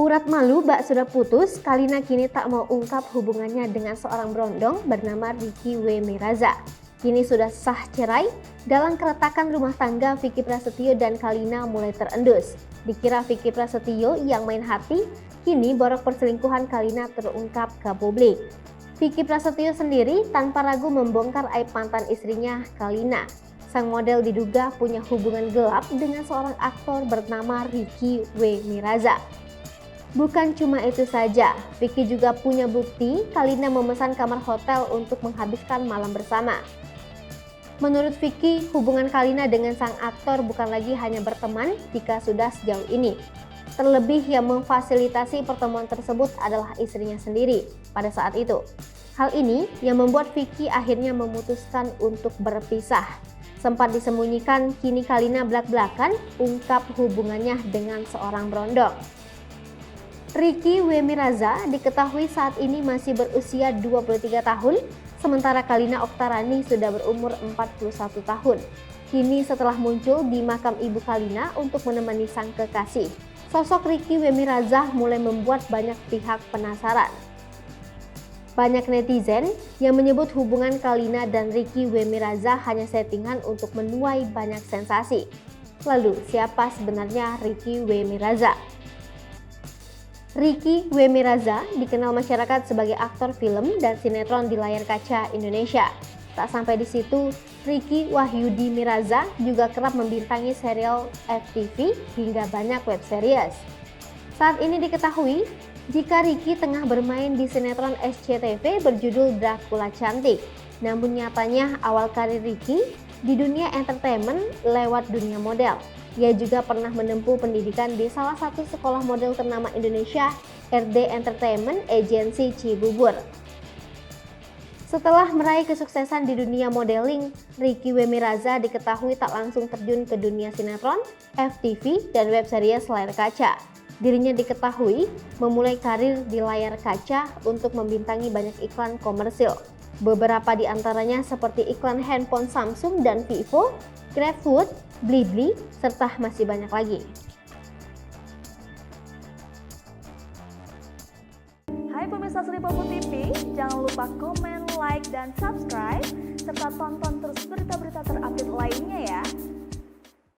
Urat malu bak sudah putus, Kalina kini tak mau ungkap hubungannya dengan seorang berondong bernama Ricky W. Miraza. Kini sudah sah cerai, dalam keretakan rumah tangga Vicky Prasetyo dan Kalina mulai terendus. Dikira Vicky Prasetyo yang main hati, kini borok perselingkuhan Kalina terungkap ke publik. Vicky Prasetyo sendiri tanpa ragu membongkar aib mantan istrinya Kalina. Sang model diduga punya hubungan gelap dengan seorang aktor bernama Ricky W. Miraza. Bukan cuma itu saja, Vicky juga punya bukti Kalina memesan kamar hotel untuk menghabiskan malam bersama. Menurut Vicky, hubungan Kalina dengan sang aktor bukan lagi hanya berteman jika sudah sejauh ini. Terlebih yang memfasilitasi pertemuan tersebut adalah istrinya sendiri pada saat itu. Hal ini yang membuat Vicky akhirnya memutuskan untuk berpisah. Sempat disembunyikan, kini Kalina belak-belakan ungkap hubungannya dengan seorang berondong. Ricky W. Miraza diketahui saat ini masih berusia 23 tahun, sementara Kalina Oktarani sudah berumur 41 tahun. Kini setelah muncul di makam ibu Kalina untuk menemani sang kekasih, sosok Ricky W. Miraza mulai membuat banyak pihak penasaran. Banyak netizen yang menyebut hubungan Kalina dan Ricky W. Miraza hanya settingan untuk menuai banyak sensasi. Lalu, siapa sebenarnya Ricky W. Miraza? Ricky W. Miraza dikenal masyarakat sebagai aktor film dan sinetron di layar kaca Indonesia. Tak sampai di situ, Ricky Wahyudi Miraza juga kerap membintangi serial FTV hingga banyak web series. Saat ini diketahui jika Ricky tengah bermain di sinetron SCTV berjudul Dracula Cantik. Namun nyatanya awal karir Ricky di dunia entertainment lewat dunia model. Ia juga pernah menempuh pendidikan di salah satu sekolah model ternama Indonesia, RD Entertainment Agency Cibubur. Setelah meraih kesuksesan di dunia modeling, Ricky W. Miraza diketahui tak langsung terjun ke dunia sinetron, FTV, dan web series layar kaca. Dirinya diketahui memulai karir di layar kaca untuk membintangi banyak iklan komersil. Beberapa di antaranya seperti iklan handphone Samsung dan Vivo, GrabFood, Blibli, serta masih banyak lagi.